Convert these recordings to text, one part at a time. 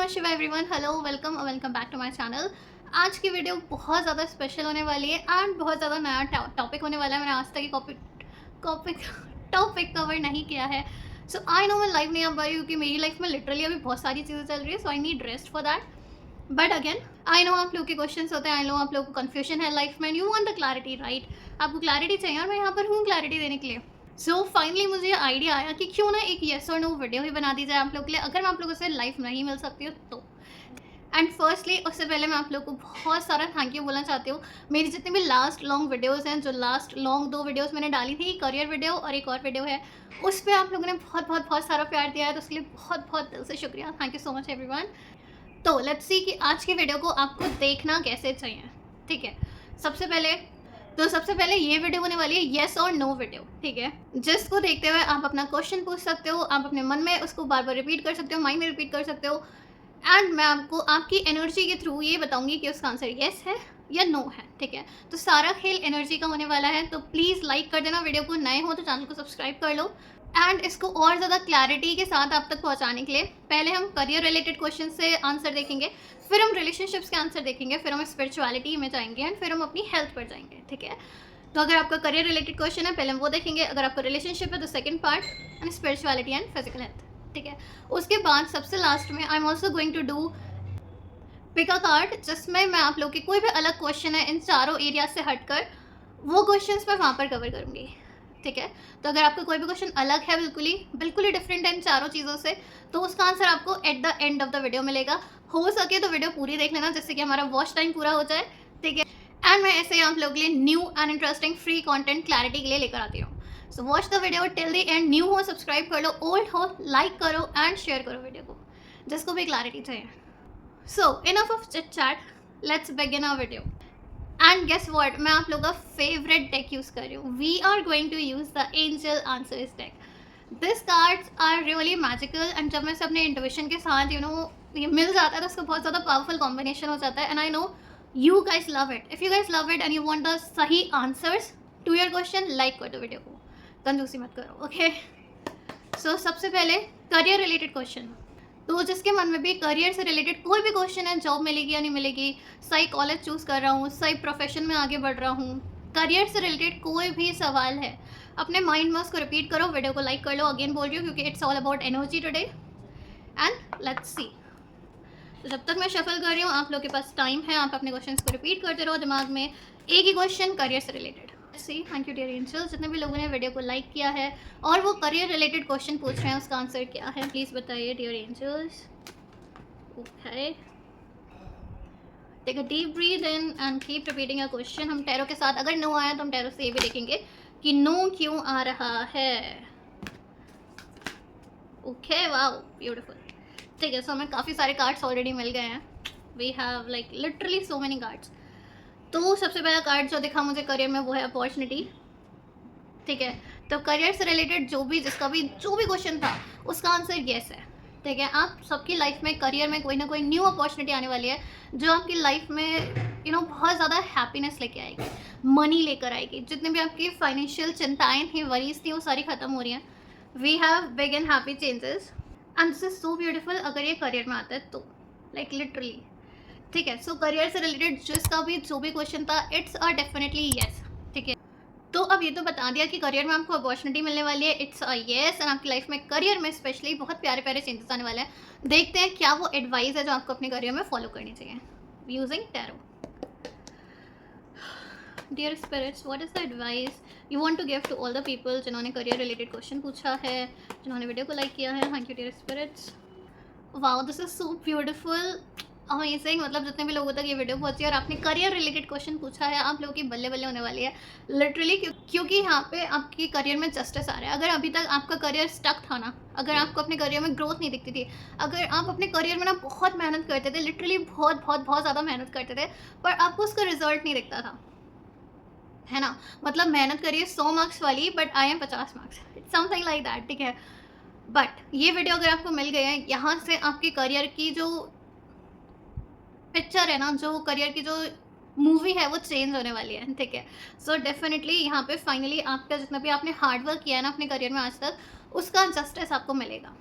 नमः शिवाय everyone, hello, welcome back to my channel. आज की वीडियो बहुत ज़्यादा स्पेशल होने वाली है एंड बहुत ज़्यादा नया टॉपिक होने वाला है। मैंने आज तक ये टॉपिक कवर नहीं किया है। सो आई नो मैं लाइफ नहीं आ पा रही क्योंकि मेरी लाइफ में लिटरली अभी बहुत सारी चीज़ें चल रही है, so I need rest for that. But again I know आप लोग के क्वेश्चन होते हैं, आई नो आप लोग को कन्फ्यूजन है लाइफ में, you want the clarity, right? आपको क्लैरिटी चाहिए और मैं यहाँ पर हूँ क्लैरिटी देने के लिए। सो फाइनली मुझे आइडिया आया कि क्यों ना एक येस और नो वीडियो ही बना दी जाए आप लोग के लिए, अगर मैं आप लोगों से लाइफ नहीं मिल सकती हूँ तो। एंड फर्स्टली उससे पहले मैं आप लोग को बहुत सारा थैंक यू बोलना चाहती हूँ। मेरी जितनी भी लास्ट लॉन्ग वीडियोस हैं, जो लास्ट लॉन्ग 2 वीडियोस मैंने डाली थी, करियर वीडियो और एक और वीडियो है, उस पर आप लोगों ने बहुत बहुत बहुत सारा प्यार दिया है, तो उसके लिए बहुत बहुत दिल से शुक्रिया। Thank you so much everyone. तो लेट्स सी कि आज की वीडियो को आपको देखना कैसे चाहिए, ठीक है? सबसे पहले ये वीडियो होने वाली है येस और नो वीडियो, ठीक है? जिसको देखते हुए आप अपना क्वेश्चन पूछ सकते हो, आप अपने मन में उसको बार बार रिपीट कर सकते हो, माइंड में रिपीट कर सकते हो, एंड मैं आपको आपकी एनर्जी के थ्रू ये बताऊंगी कि उसका आंसर येस है या नो है, ठीक है? तो सारा खेल एनर्जी का होने वाला है, तो प्लीज़ लाइक कर देना वीडियो को, नए हो तो चैनल को सब्सक्राइब कर लो। एंड इसको और ज़्यादा क्लैरिटी के साथ आप तक पहुंचाने के लिए पहले हम करियर रिलेटेड क्वेश्चन से आंसर देखेंगे, फिर हम रिलेशनशिप्स के आंसर देखेंगे, फिर हम स्पिरिचुअलिटी में जाएंगे एंड फिर हम अपनी हेल्थ पर जाएंगे, ठीक है? तो अगर आपका करियर रिलेटेड क्वेश्चन है पहले हम वो देखेंगे, अगर आपका रिलेशनशिप है तो second part, and spirituality and physical health, ठीक है? उसके बाद सबसे लास्ट में I am also going to do pick a card, जिसमें मैं आप लोग के कोई भी अलग क्वेश्चन है इन चारों एरिया से हटकर वो क्वेश्चंस मैं वहाँ पर कवर करूँगी, ठीक है? तो अगर आपका कोई भी क्वेश्चन अलग है, बिल्कुल ही डिफरेंट है इन चारों चीज़ों से, तो उसका आंसर आपको at the end of the video मिलेगा। हो सके तो वीडियो पूरी देख लेना, जिससे कि हमारा वॉच टाइम पूरा हो जाए, ठीक है? एंड मैं ऐसे ही आप लोगों के लिए new and interesting free content clarity के लिए लेकर आती हूँ। So watch the video till the end. New हो सब्सक्राइब कर लो, ओल्ड हो लाइक करो एंड शेयर करो वीडियो को, जिसको भी क्लैरिटी चाहिए। So enough of chit chat, let's begin our video. And guess what, मैं आप लोगों का फेवरेट डेक यूज़ कर रही हूँ। We are going to use the angel answers deck. This cards are really magical, and जब मैं इसे अपने इंट्यूशन के साथ ये मिल जाता है तो उसका बहुत ज़्यादा पावरफुल कॉम्बिनेशन हो जाता है। And I know you guys love it. If you guys love it and you want the सही answers to your question, like कर दो वीडियो को, कंजूसी मत करो, ओके? सो सबसे पहले करियर रिलेटेड क्वेश्चन। तो जिसके मन में भी करियर से रिलेटेड कोई भी क्वेश्चन है, जॉब मिलेगी या नहीं मिलेगी, सही कॉलेज चूज़ कर रहा हूँ, सही प्रोफेशन में आगे बढ़ रहा हूँ, करियर से रिलेटेड कोई भी सवाल है, अपने माइंड में उसको रिपीट करो, वीडियो को लाइक कर लो। अगेन बोल रही हूँ क्योंकि it's all about energy today. And let's सी। तो जब तक मैं शफल कर रही हूँ, आप लोग के पास टाइम है, आप अपने क्वेश्चन को रिपीट करते रहो दिमाग में, एक ही क्वेश्चन करियर से related. See thank you dear angels, जितने भी लोगों ने वीडियो को लाइक किया है और वो करियर रिलेटेड क्वेश्चन पूछ रहे हैं, उसका आंसर क्या है प्लीज़ बताइए dear angels. Okay, take a deep breath in and keep repeating a question. हम टैरो के साथ, अगर नो आया तो हम टैरो से ये भी देखेंगे कि नो क्यों आ रहा है। ओके, वाओ, ब्यूटीफुल, ठीक है? सो हमें काफ़ी सारे कार्ड्स ऑलरेडी मिल गए हैं। We have like literally so many cards. तो सबसे पहला कार्ड जो दिखा मुझे करियर में वो है अपॉर्चुनिटी, ठीक है? तो करियर से रिलेटेड जो भी क्वेश्चन था उसका आंसर येस है, ठीक है? आप सबकी लाइफ में करियर में कोई ना कोई न्यू अपॉर्चुनिटी आने वाली है, जो आपकी लाइफ में बहुत ज़्यादा हैप्पीनेस लेके आएगी, मनी लेकर आएगी। जितने भी आपकी फाइनेंशियल चिंताएं थी, वरीज थी, वो सारी खत्म हो रही हैं। We have big and happy changes and this is so beautiful अगर ये करियर में आता है तो, लाइक लिटरली, ठीक है? सो करियर से रिलेटेड जो भी क्वेश्चन था, इट्स अ डेफिनेटली येस, ठीक है? तो अब ये तो बता दिया कि करियर में आपको अपॉर्चुनिटी मिलने वाली है, इट्स अ येस। एंड आपकी लाइफ में करियर में स्पेशली बहुत प्यारे प्यारे चेंजेस आने वाले हैं। देखते हैं क्या वो एडवाइस है जो आपको अपने करियर में फॉलो करनी चाहिए using tarot. Dear spirits, what is the advice you want to give to all the people जिन्होंने करियर रिलेटेड क्वेश्चन पूछा है, जिन्होंने वीडियो को लाइक किया है? Thank you dear spirits. Wow, this is so beautiful, amazing. मतलब जितने भी लोगों तक ये वीडियो पहुंची और आपने करियर रिलेटेड क्वेश्चन पूछा है, आप लोगों की बल्ले बल्ले होने वाली है लिटरली, क्योंकि यहाँ पे आपके करियर में जस्टिस आ रहा है। अगर अभी तक आपका करियर स्टक था ना, अगर आपको अपने करियर में ग्रोथ नहीं दिखती थी, अगर आप अपने करियर में ना बहुत मेहनत करते थे, लिटरली बहुत बहुत बहुत ज़्यादा मेहनत करते थे, पर आपको उसका रिजल्ट नहीं दिखता था, है ना? मतलब मेहनत करिए 100 मार्क्स वाली, but I am 50 marks, it's something like that, ठीक है? बट ये वीडियो अगर आपको मिल गए हैं, यहाँ से आपके करियर की जो पिक्चर है ना, जो करियर की जो मूवी है, वो चेंज होने वाली है, ठीक है? सो डेफिनेटली यहाँ पे फाइनली आपका जितना भी आपने हार्डवर्क किया है ना अपने करियर में आज तक, उसका जस्टिस आपको मिलेगा।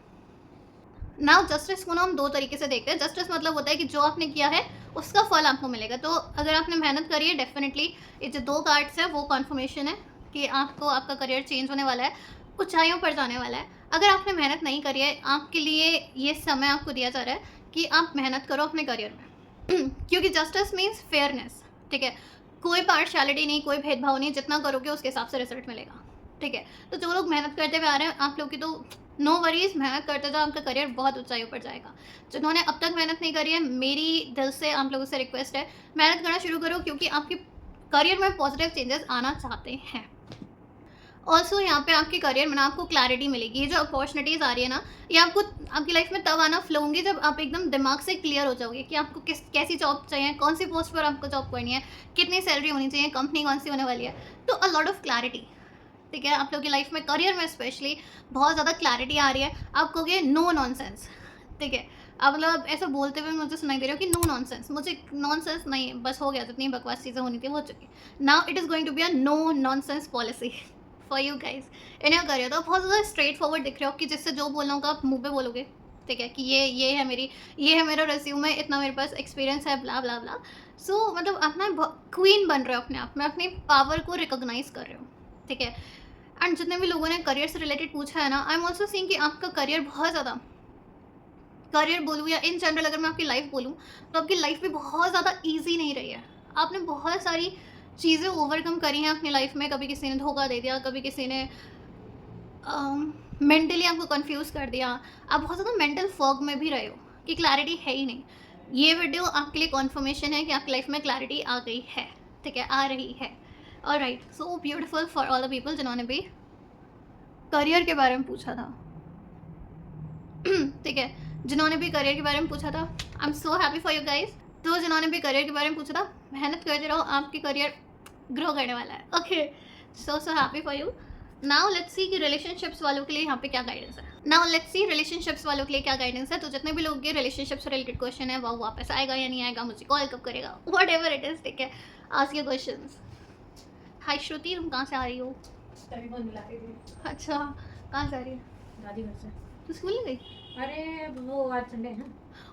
नाउ जस्टिस को ना हम दो तरीके से देखते हैं. जस्टिस मतलब होता है कि जो आपने किया है उसका फल आपको मिलेगा. तो अगर आपने मेहनत करी है, डेफिनेटली ये जो 2 कार्ड्स है वो कन्फर्मेशन है कि आपको आपका करियर चेंज होने वाला है, ऊंचाइयों पर जाने वाला है. अगर आपने मेहनत नहीं करी है, आपके लिए ये समय आपको दिया जा रहा है कि आप मेहनत करो अपने करियर में. क्योंकि जस्टिस मीन्स फेयरनेस. ठीक है, कोई पार्शियलिटी नहीं, कोई भेदभाव नहीं. जितना करोगे उसके हिसाब से रिजल्ट मिलेगा. ठीक है, तो जो लोग मेहनत करते हुए आ रहे हैं, आप लोग की तो नो वरीज, मेहनत करते जाओ, आपका करियर बहुत ऊंचाइयों पर जाएगा. जिन्होंने अब तक मेहनत नहीं करी है, मेरी दिल से आप लोगों से रिक्वेस्ट है, मेहनत करना शुरू करो, क्योंकि आपके करियर में पॉजिटिव चेंजेस आना चाहते हैं. ऑल्सो यहाँ पे आपके करियर में ना आपको क्लैरिटी मिलेगी. ये जो अपॉर्चुनिटीज़ आ रही है ना, ये आपको आपकी लाइफ में तब आना फ्लो होंगी जब आप एकदम दिमाग से क्लियर हो जाओगे कि आपको कैसी जॉब चाहिए, कौन सी पोस्ट पर आपको जॉब करनी है, कितनी सैलरी होनी चाहिए, कंपनी कौन सी होने वाली है. तो अ लॉट ऑफ क्लैरिटी. ठीक है, आप लोग की लाइफ में करियर में स्पेशली बहुत ज़्यादा क्लैरिटी आ रही है. आप कहोगे नो नॉनसेंस. ठीक है, आप मतलब ऐसा बोलते हुए मुझे सुनाई दे रहे हो कि नो नॉनसेंस. मुझे नॉनसेंस नहीं, बस हो गया, जितनी बकवास चीज़ें होनी थी वो हो चुकी. Now it is going to be a no nonsense policy for you guys in your career. तो बहुत ज़्यादा स्ट्रेट फॉरवर्ड दिख रहे हो कि जिससे जो बोलना होगा आप मुंह पे बोलोगे. ठीक है, कि ये है मेरा रेज्यूम है, इतना मेरे पास एक्सपीरियंस है, ब्ला ब्ला ब्ला. सो मतलब आप ना क्वीन बन रहे हो अपने आप में, अपनी पावर को रिकॉग्नाइज कर रहे हो. ठीक है, एंड जितने भी लोगों ने करियर से रिलेटेड पूछा है ना, आई एम ऑल्सो सीइंग कि आपका करियर बहुत ज़्यादा, करियर बोलूँ या इन जनरल अगर मैं आपकी लाइफ बोलूँ, तो आपकी लाइफ भी बहुत ज़्यादा ईजी नहीं रही है. आपने बहुत सारी चीज़ें ओवरकम करी हैं अपनी लाइफ में. कभी किसी ने धोखा दे दिया, कभी किसी ने मेंटली आपको कंफ्यूज कर दिया. आप बहुत ज़्यादा मेंटल फॉग में भी रहे हो कि क्लैरिटी है ही नहीं. ये वीडियो आपके लिए कॉन्फर्मेशन है कि आपकी लाइफ में क्लैरिटी आ गई है. ठीक है, आ रही है. Alright, so beautiful for all the people जिन्होंने भी करियर के बारे में पूछा था. ठीक है, जिन्होंने भी करियर के बारे में पूछा था, I am so happy for you guys. तो जिन्होंने भी करियर के बारे में पूछा था, मेहनत करते रहो, आपकी करियर ग्रो करने वाला है. Okay, so happy for you. Now let's see कि रिलेशनशिप्स वालों के लिए यहाँ पे क्या गाइडेंस है. नाउ लेट्स सी रिलेशनशिप्स वालों के लिए क्या गाइडेंस है. तो जितने भी लोग के रिलेशनशिप से रिलेटेड क्वेश्चन है, वो वापस आएगा या नहीं आएगा, मुझे कॉल कब करेगा, वट एवर इट इज. ठीक है, आस्क योर क्वेश्चन. हाय श्रुति, तुम कहाँ से आ रही हो? तभी फोन मिला के दी। अच्छा, कहाँ से आ रही है? दादी घर से। तू स्कूल नहीं गई? अरे वो आज संडे है ना।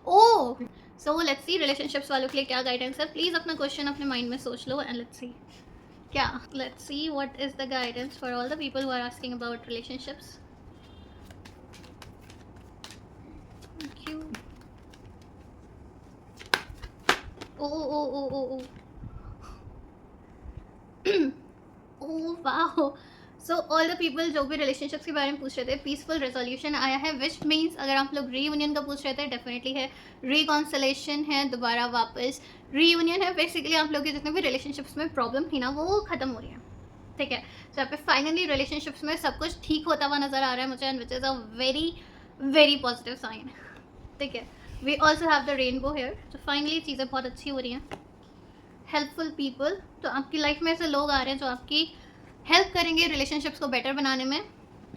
ओह, सो लेट्स सी रिलेशनशिप्स वालों के लिए क्या गाइडेंस है. प्लीज़ अपना क्वेश्चन अपने माइंड में सोच लो एंड लेट्स सी क्या. Let's see what is the guidance for all the people who are asking about relationships. क्यों? Oh oh oh oh oh oh wow. So all the people जो भी relationships के बारे में पूछ रहे थे, पीसफुल रेजोल्यूशन आया है, विच मीन्स अगर आप लोग रीयूनियन का पूछ रहे थे, डेफिनेटली है. रिकॉन्सलेशन है, दोबारा वापस रीयूनियन है. बेसिकली आप लोग के जितने भी रिलेशनशिप्स में प्रॉब्लम थी ना, वो खत्म हो रही है. ठीक है, तो यहाँ पे फाइनली रिलेशनशिप्स में सब कुछ ठीक होता हुआ नजर आ रहा है मुझे, and which is a very very positive sign. ठीक है, we also have the rainbow here. तो फाइनली चीज़ें बहुत अच्छी हो रही हैं. हेल्पफुल पीपल, तो आपकी लाइफ में ऐसे लोग आ रहे हैं जो आपकी हेल्प करेंगे रिलेशनशिप्स को बेटर बनाने में.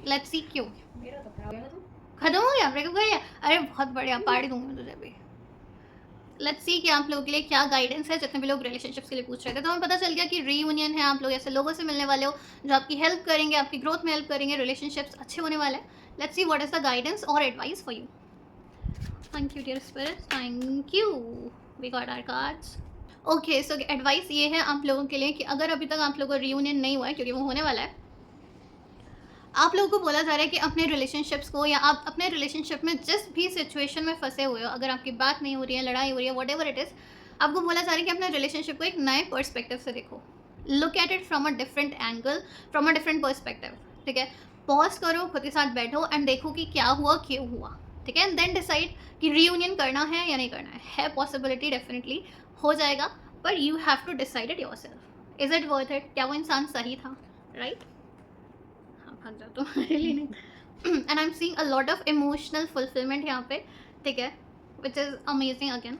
लेट्स सी क्यों. मेरा तो खराब है तो। खत्म हो गया, ब्रेकअप कर लिया? अरे बहुत बढ़िया, पार्टी दूंगी मैं तुझे भी. लेट्स सी कि आप लोगों के लिए क्या गाइडेंस है. जितने भी लोग रिलेशनशिप्स के लिए पूछ रहे थे, तो हमें पता चल गया कि रीयूनियन है. आप लोग ऐसे लोगों से मिलने वाले हो जो आपकी हेल्प करेंगे, आपकी ग्रोथ में हेल्प करेंगे, रिलेशनशिप्स अच्छे होने वाले हैं. Let's see what is the guidance और advice for you. Thank you dear spirits, thank you. We got our cards. Okay, so advice ये है आप लोगों के लिए कि अगर अभी तक आप लोगों को रीयूनियन नहीं हुआ है, क्योंकि वो होने वाला है, आप लोगों को बोला जा रहा है कि अपने रिलेशनशिप्स को, या आप अपने रिलेशनशिप में जिस भी सिचुएशन में फंसे हुए हो, अगर आपकी बात नहीं हो रही है, लड़ाई हो रही है, वट एवर इट इज़, आपको बोला जा रहा है कि अपने रिलेशनशिप को एक नए पर्सपेक्टिव से देखो. Look at it from a different angle, from a different perspective. ठीक है, पॉज करो, खुद के साथ बैठो एंड देखो कि क्या हुआ, क्यों हुआ. ठीक है, एंड देन डिसाइड कि रीयूनियन करना है या नहीं करना है पॉसिबिलिटी डेफिनेटली हो जाएगा, पर you have to decide it yourself. Is it worth it? क्या वो इंसान सही था? राइट? हाँ, भाग जाओ तुम, रियली नहीं. And I am seeing a lot of emotional fulfilment यहाँ पे. ठीक है, विच इज़ अमेजिंग. अगेन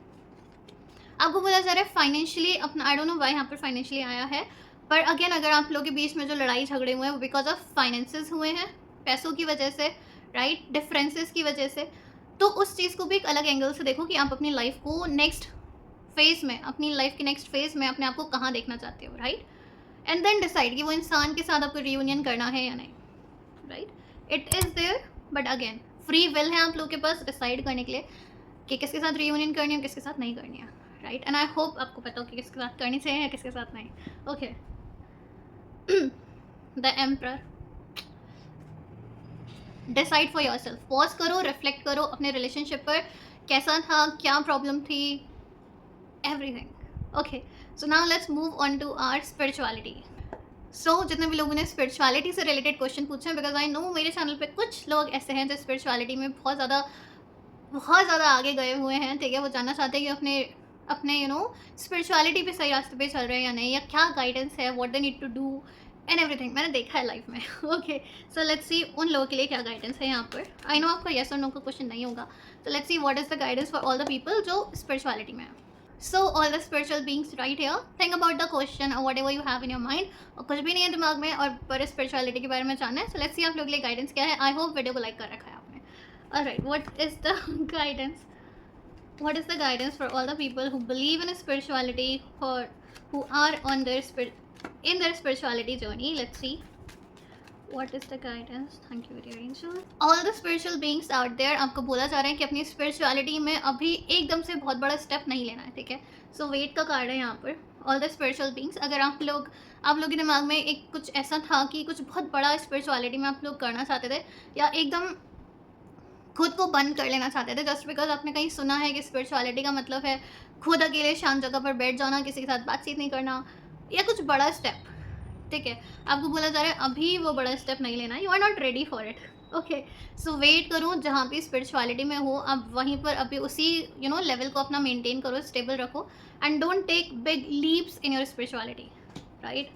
आपको बोला जा रहा है फाइनेंशियली अपना, आई डोंट नो व्हाई यहाँ पर फाइनेंशियली आया है, पर अगेन अगर आप लोगों के बीच में जो लड़ाई झगड़े हुए हैं वो बिकॉज ऑफ फाइनेंसेस हुए हैं, पैसों की वजह से, राइट, डिफरेंसेस की वजह से. तो उस चीज़ को भी एक अलग एंगल से देखो कि आप अपनी लाइफ को नेक्स्ट फेज में, अपनी लाइफ के नेक्स्ट फेज में अपने आप को कहाँ देखना चाहते हो. राइट, एंड देन डिसाइड कि वो इंसान के साथ आपको रियूनियन करना है या नहीं. Right, it is there, but again free will है आप लोग के पास डिसाइड करने के लिए कि किसके साथ रीयूनियन करनी है किसके साथ नहीं करनी है, राइट। एंड आई होप आपको पता हो कि किसके साथ करनी चाहिए या किसके साथ नहीं। Okay, the emperor, decide for yourself, pause करो, रिफ्लेक्ट करो अपने रिलेशनशिप पर, कैसा था, क्या प्रॉब्लम थी, everything. Okay, so now let's move on to our spirituality. सो जितने भी लोगों ने स्पिरिचुअलिटी से रिलेटेड क्वेश्चन पूछे हैं, बिकॉज आई नो मेरे चैनल पे कुछ लोग ऐसे हैं जो स्पिरिचुअलिटी में बहुत ज़्यादा आगे गए हुए हैं, ठीक है। वो जानना चाहते हैं कि अपने अपने स्पिरिचुअलिटी पे सही रास्ते पे चल रहे हैं या नहीं, या क्या गाइडेंस है, what they need to do and everything. मैंने देखा है लाइफ में। ओके, सो लेट्स सी उन लोगों के लिए क्या गाइडेंस है यहाँ पर। आई नो आपका येस और नो का क्वेश्चन नहीं होगा, तो let's see what is the guidance for all the people जो स्पिरिचुअलिटी में है। So all the spiritual beings right here, think about the question और whatever you have in your mind, और कुछ भी नहीं है दिमाग में और पर स्पिरिचुअलिटी के बारे में जानना है। सो लेट्स सी आप लोग के लिए गाइडेंस क्या है। आई होप वीडियो को लाइक कर रखा है आपने। Alright, what is the guidance? What is the guidance for all the people who believe in spirituality or who are on their in their spirituality journey? Let's see. What is the guidance? Thank you very much. All the spiritual beings out there, आपको बोला जा रहा है कि अपनी spirituality में अभी एकदम से बहुत बड़ा step नहीं लेना है, ठीक है। So wait का कार्ड है यहाँ पर। All the spiritual beings, अगर आप लोग के दिमाग में एक कुछ ऐसा था कि कुछ बहुत बड़ा spirituality में आप लोग करना चाहते थे, या एकदम खुद को बंद कर लेना चाहते थे जस्ट बिकॉज आपने कहीं सुना है कि स्पिरिचुअलिटी का मतलब है खुद अकेले शांत जगह पर बैठ जाना, किसी के साथ बातचीत नहीं करना, या कुछ बड़ा स्टेप, ठीक है। आपको बोला जा रहा है अभी वो बड़ा स्टेप नहीं लेना, you are not ready for it. Okay, so wait करो, जहाँ भी स्पिरिचुअलिटी में हो आप वहीं पर अभी उसी लेवल को अपना मेंटेन करो, स्टेबल रखो, and don't take big leaps in your spirituality, right,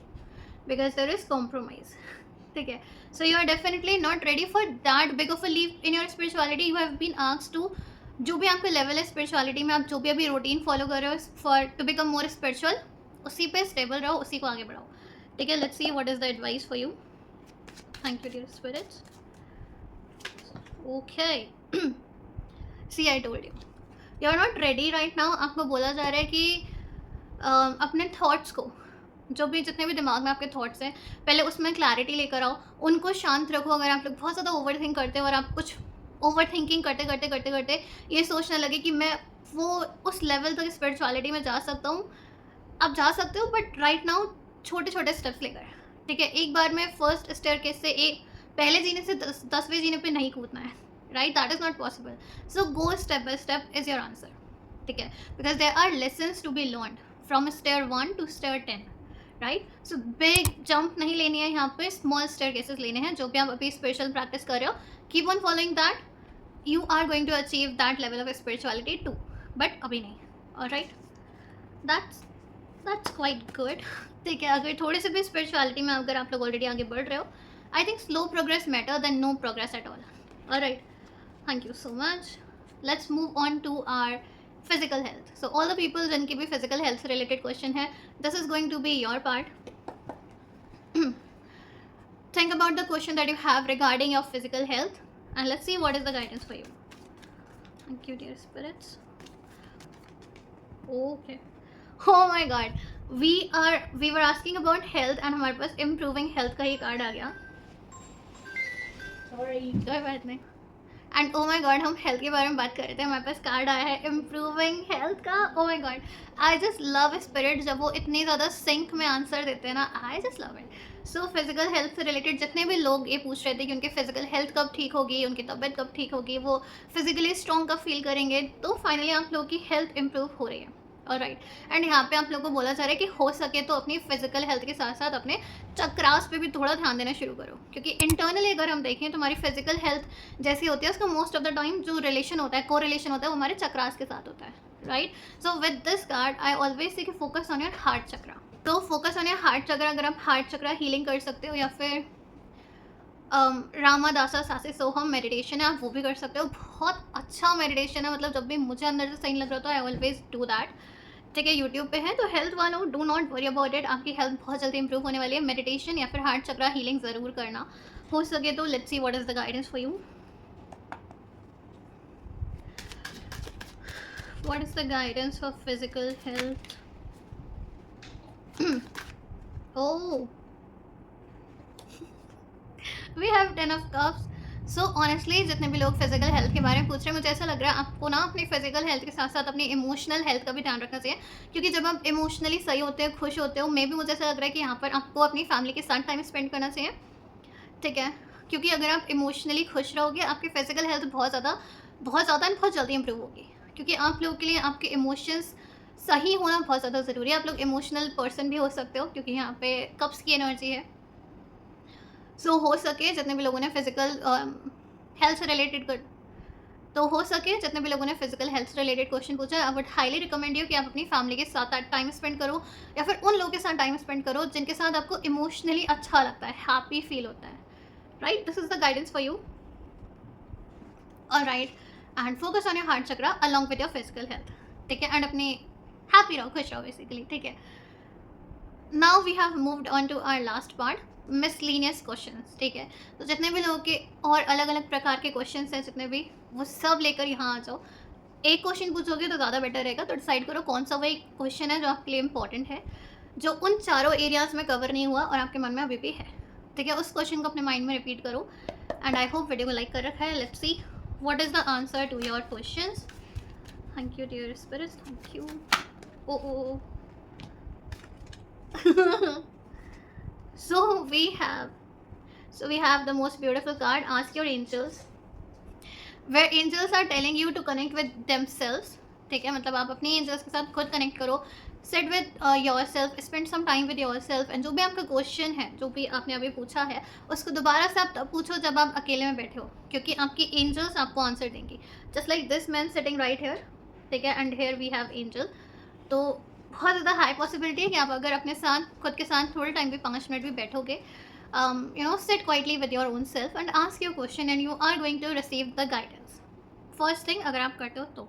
because there is compromise, ठीक है। So you are definitely not ready for that big of a leap in your spirituality. You have been asked to, जो भी आपका level है spirituality में, आप जो भी अभी रूटीन फॉलो कर रहे हो for to become more spiritual, उसी पे स्टेबल रहो, उसी को आगे बढ़ाओ, ठीक है। Let's see what is the advice for you. Thank you dear spirits. Okay, see I told you are not ready right now. आपको बोला जा रहा है कि अपने थॉट्स को, जो भी जितने भी दिमाग में आपके थॉट्स हैं, पहले उसमें क्लैरिटी लेकर आओ, उनको शांत रखो। अगर आप लोग बहुत ज़्यादा ओवर थिंक करते हो और आप कुछ ओवर थिंकिंग करते ये सोचने लगे कि मैं वो उस लेवल तक स्पिरिचुअलिटी में जा सकता हूँ, आप जा सकते हो, बट राइट नाउ छोटे छोटे स्टेप्स लेकर, ठीक है। एक बार में फर्स्ट स्टेयरकेस से पहले जीने से 10वें जीने पे नहीं कूदना है, right, that is not possible. So go step by step is your answer, ठीक है, because there are lessons to be learned from stair 1 to stair 10, right. So big jump नहीं लेनी है यहाँ पे, स्मॉल स्टेयरकेसेस लेने हैं। जो भी आप अभी स्पिरिचुअल प्रैक्टिस कर रहे हो, keep on following that, you are going to achieve that level of spirituality too, but अभी नहीं, ऑलराइट, दैट्स क्वाइट गुड, ठीक है। अगर थोड़े से भी स्पिरिचुअलिटी में अगर आप लोग ऑलरेडी आगे बढ़ रहे हो, I think slow progress better than no progress at all, alright. Thank you so much. Let's move on to our physical health. So all the people जिनकी भी फिजिकल हेल्थ से रिलेटेड क्वेश्चन है, this is going to be your part. Think about the question that you have regarding your physical health and let's see what is the guidance for you. Thank you dear spirits. Okay, oh my god, we were asking about health and हमारे पास improving health का ही card आ गया, sorry. कोई बात नहीं। And O my God, हम health के बारे में बात कर रहे थे, हमारे पास कार्ड आया है इम्प्रूविंग हेल्थ का। Oh my God, I just love spirit, जब वो इतनी ज़्यादा सिंक में आंसर देते हैं ना, आई just love it. So physical health से रिलेटेड जितने भी लोग ये पूछ रहे थे कि उनकी फिजिकल हेल्थ कब ठीक होगी, उनकी तबीयत कब ठीक होगी, वो फिजिकली स्ट्रॉन्ग कब फील करेंगे, तो फाइनली आप लोगों की हेल्थ इम्प्रूव हो रही है, ऑलराइट। एंड यहाँ पे आप लोगों को बोला जा रहा है कि हो सके तो अपनी फिजिकल हेल्थ के साथ साथ अपने चक्रास पे भी थोड़ा ध्यान देना शुरू करो, क्योंकि इंटरनली अगर हम देखें तो हमारी फिजिकल हेल्थ जैसी होती है, उसका मोस्ट ऑफ द टाइम जो रिलेशन होता है, को रिलेशन होता है, वो हमारे चक्रास के साथ होता है, right. So with this card I always say focus on your heart chakra. तो focus on your heart chakra, अगर आप हार्ट चक्रा हीलिंग कर सकते हो, या फिर रामादासा सासे सोहम मेडिटेशन है, आप वो भी कर सकते हो। बहुत अच्छा मेडिटेशन है, मतलब जब भी मुझे अंदर से सही लग रहा था, आई ऑलवेज डू दैट, ठीक है। यूट्यूब पे है, तो हेल्थ वालों do not worry about it, आपकी हेल्थ बहुत जल्दी इंप्रूव होने वाली है। मेडिटेशन या फिर हार्ट चक्रा हीलिंग ज़रूर करना, हो सके तो। Let's see what is the guidance for you. What is the guidance for physical health? Oh, we have 10 of cups, so honestly जितने भी लोग फिजिकल हेल्थ के बारे में पूछ रहे हैं, मुझे ऐसा लग रहा है आपको ना अपनी फिजिकल हेल्थ के साथ साथ अपनी इमोशनल हेल्थ का भी ध्यान रखना चाहिए, क्योंकि जब आप इमोशनली सही होते हो, खुश होते हो, मे भी मुझे ऐसा लग रहा है कि यहाँ पर आपको अपनी फैमिली के साथ टाइम स्पेंड करना चाहिए, ठीक है। क्योंकि अगर आप इमोशनली खुश रहोगे, आपकी फिजिकल हेल्थ बहुत ज़्यादा एंड बहुत जल्दी इंप्रूव होगी, क्योंकि आप लोगों के लिए आपके इमोशंस सही होना बहुत ज़्यादा ज़रूरी है। आप लोग इमोशनल पर्सन भी हो सकते हो, क्योंकि यहाँ पे कप्स की एनर्जी है। सो हो सके जितने भी लोगों ने फिजिकल हेल्थ से रिलेटेड कर तो हो सके जितने भी लोगों ने फिजिकल हेल्थ से रिलेटेड क्वेश्चन पूछा है, I would highly recommend you कि आप अपनी फैमिली के साथ टाइम स्पेंड करो, या फिर उन लोगों के साथ टाइम स्पेंड करो जिनके साथ आपको इमोशनली अच्छा लगता है, हैप्पी फील होता है, right. This is the guidance for you, alright. And focus on your heart chakra along with your physical health, ठीक है। एंड अपने हैप्पी रहो, खुश रहो बेसिकली, ठीक है। Now we have moved on to our last part, miscellaneous questions, ठीक है। तो जितने भी लोगों के और अलग अलग प्रकार के क्वेश्चंस हैं, जितने भी, वो सब लेकर यहाँ आ जाओ। एक क्वेश्चन पूछोगे तो ज़्यादा बेटर रहेगा, तो डिसाइड करो कौन सा वही क्वेश्चन है जो आपके लिए इंपॉर्टेंट है, जो उन चारों एरियाज में कवर नहीं हुआ और आपके मन में अभी भी है, ठीक है। उस क्वेश्चन को अपने माइंड में रिपीट करो, एंड आई होप वीडियो को लाइक कर रखा है। Let's see what is the answer to your questions. Thank you dear spirits, thank you. Oh so we have the most beautiful card, ask your angels, where angels are telling you to connect with themselves, ठीक है। मतलब आप अपनी angels के साथ खुद connect करो, sit with yourself, spend some time with yourself, and जो भी आपका क्वेश्चन है, जो भी आपने अभी पूछा है, उसको दोबारा से आप तब पूछो जब आप अकेले में बैठे हो, क्योंकि आपकी एंजल्स आपको आंसर देंगी। Just like this man sitting right here, ठीक है, and here we have angel. तो बहुत ज़्यादा हाई पॉसिबिलिटी है कि आप अगर अपने साथ खुद के साथ थोड़े टाइम भी 5 मिनट भी बैठोगे, you know, sit quietly with your own self and ask your question, and you are going to receive the guidance. First thing, अगर आप करते हो तो,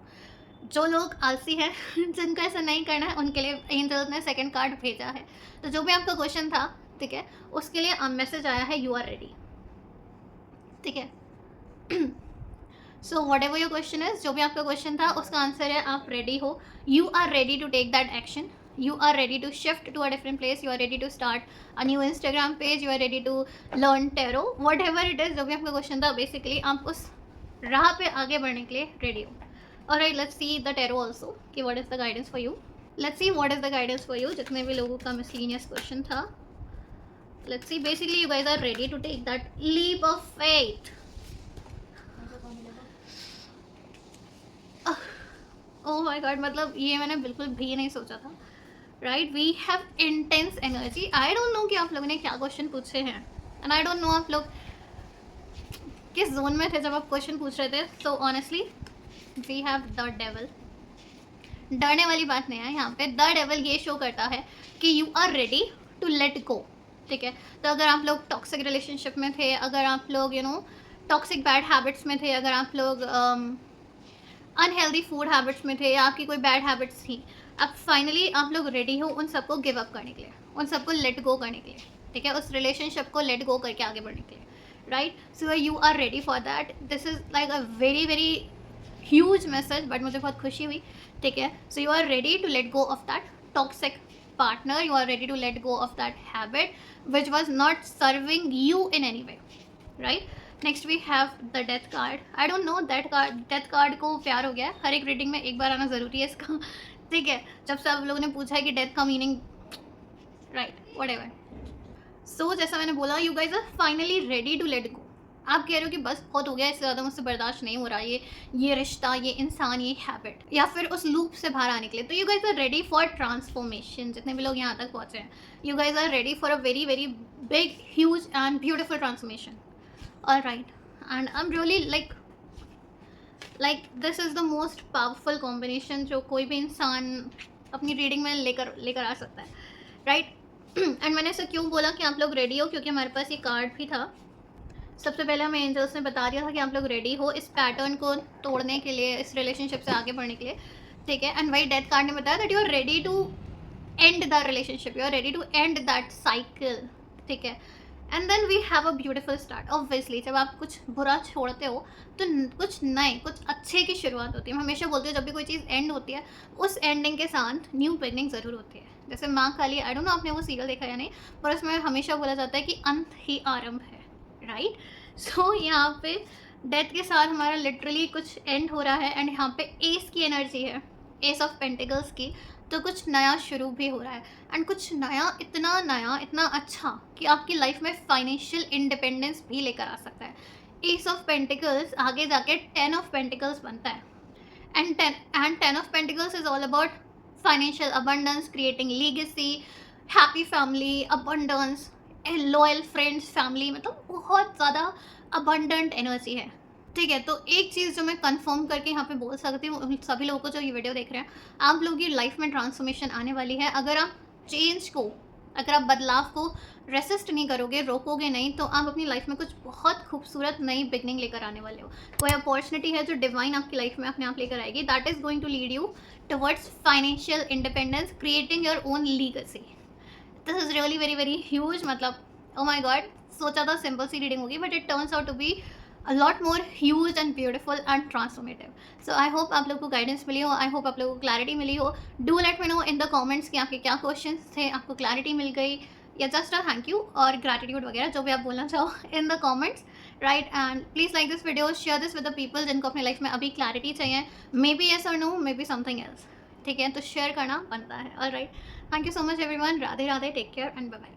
जो लोग आलसी हैं जिनको ऐसा नहीं करना है, उनके लिए एंजल्स ने सेकंड कार्ड भेजा है। तो जो भी आपका क्वेश्चन था, ठीक है, उसके लिए मैसेज आया है, यू आर रेडी, ठीक है। So what ever your question is, जो भी आपका क्वेश्चन था उसका आंसर है आप रेडी हो, you are ready to take that action, you are ready to shift to a different place, you are ready to start a new Instagram page, you are ready to learn tarot, whatever it is, जो भी आपका question था, basically आप उस राह पे आगे बढ़ने के लिए रेडी हो। Alright, let's see the tarot also कि what is the guidance for you, let's see what is the guidance for you। जितने भी लोगों का miscellaneous क्वेश्चन था, let's see, basically you guys are ready to take that leap of faith। Oh my god, मतलब ये मैंने बिल्कुल भी नहीं सोचा था, राइट। We have intense energy. I don't know कि आप लोगों ने क्या क्वेश्चन पूछे हैं, एंड आई डोंट नो आप लोग किस जोन में थे जब आप क्वेश्चन पूछ रहे थे। So honestly we have the devil. डरने वाली बात नहीं है यहाँ पे। द डेवल ये शो करता है कि you are ready to let go, ठीक है। तो अगर आप लोग टॉक्सिक रिलेशनशिप में थे, अगर आप लोग you know toxic bad habits में थे, अगर आप लोग अनहेल्दी फूड हैबिट्स में थे, या आपकी कोई बैड हैबिट्स थी, अब फाइनली आप लोग रेडी हो उन सबको गिव अप करने के लिए, उन सबको लेट गो करने के लिए, ठीक है, उस रिलेशनशिप को लेट गो करके आगे बढ़ने के लिए, right. So you are ready for that. This is like a very very huge message, but मुझे बहुत खुशी हुई, ठीक है। So you are ready to let go of that toxic partner, you are ready to let go of that habit which was not serving you in any way, right। Next we have the death card. I don't know death card को प्यार हो गया है, हर एक reading में एक बार आना ज़रूरी है इसका, ठीक है। जब से आप लोगों ने पूछा है कि डेथ का मीनिंग, राइट, व्हाटएवर। सो जैसा मैंने बोला, you guys are finally ready to let go. आप कह रहे हो कि बस बहुत हो गया, इससे ज़्यादा मुझसे बर्दाश्त नहीं हो रहा, ये रिश्ता, ये इंसान, ये हैबिट, या फिर उस लूप से बाहर आने के लिए। तो you guys are ready for transformation. जितने भी लोग यहाँ तक पहुँचे हैं, you guys are ready for a very very big, huge and beautiful transformation. All right, and I'm really like this is the most powerful combination जो कोई भी इंसान अपनी रीडिंग में लेकर आ सकता है, राइट। एंड मैंने ऐसा क्यों बोला कि आप लोग रेडी हो, क्योंकि हमारे पास ये कार्ड भी था। सबसे पहले हमें एंजल्स ने बता दिया था कि आप लोग रेडी हो इस पैटर्न को तोड़ने के लिए, इस रिलेशनशिप से आगे बढ़ने के लिए, ठीक है। एंड वही डेथ कार्ड ने बताया that you are ready to end the relationship, you are ready to end that cycle, ठीक है। And then we have a beautiful start. Obviously जब आप कुछ बुरा छोड़ते हो तो कुछ नए, कुछ अच्छे की शुरुआत होती है। मैं हमेशा बोलती हूँ जब भी कोई चीज़ एंड होती है, उस एंडिंग के साथ न्यू बिगनिंग ज़रूर होती है। जैसे माँ काली, आई डोंट नो आपने वो सीरियल देखा या नहीं, पर उसमें हमेशा बोला जाता है कि अंत ही आरंभ है, राइट। सो यहाँ पे डेथ के साथ हमारा लिटरली कुछ एंड हो रहा है एंड यहाँ पे एस की एनर्जी है, एस ऑफ पेंटिकल्स की, तो कुछ नया शुरू भी हो रहा है एंड कुछ नया इतना अच्छा कि आपकी लाइफ में फाइनेंशियल इंडिपेंडेंस भी लेकर आ सकता है। एस ऑफ पेंटिकल्स आगे जाके 10 ऑफ पेंटिकल्स बनता है and 10 of pentacles is all about financial abundance, creating legacy, happy family, abundance, loyal friends, family, मतलब बहुत ज़्यादा अबंडेंट एनर्जी है। ठीक है, तो एक चीज़ जो मैं कंफर्म करके यहाँ पे बोल सकती हूँ उन सभी लोगों को जो ये वीडियो देख रहे हैं, आप लोगों की लाइफ में ट्रांसफॉर्मेशन आने वाली है। अगर आप चेंज को, अगर आप बदलाव को रेसिस्ट नहीं करोगे, रोकोगे नहीं, तो आप अपनी लाइफ में कुछ बहुत खूबसूरत नई बिगनिंग लेकर आने वाले हो। कोई अपॉर्चुनिटी है जो डिवाइन आपकी लाइफ में अपने आप लेकर आएगी, that is going to lead you towards financial independence, creating your own legacy. This is really very very huge. मतलब ओ माई गॉड, सोचा था सिंपल सी रीडिंग होगी, but it turns out to be a lot more huge and beautiful and transformative. So I hope आप लोग को guidance मिली हो, I hope आप लोगों को क्लैरिटी मिली हो। Do let me know in the comments कि आपके क्या क्वेश्चंस थे, आपको क्लैरिटी मिल गई या जस्ट अ थैंक यू और ग्रैटिट्यूड वगैरह जो भी आप बोलना चाहो in the comments, right. And please like this video, share this with the people जिनको अपनी लाइफ में अभी क्लैरिटी चाहिए, मे बी येस और no, maybe something else. ठीक है, तो शेयर करना बनता है। Alright, thank you so much everyone. Radhe Radhe, take care and bye bye.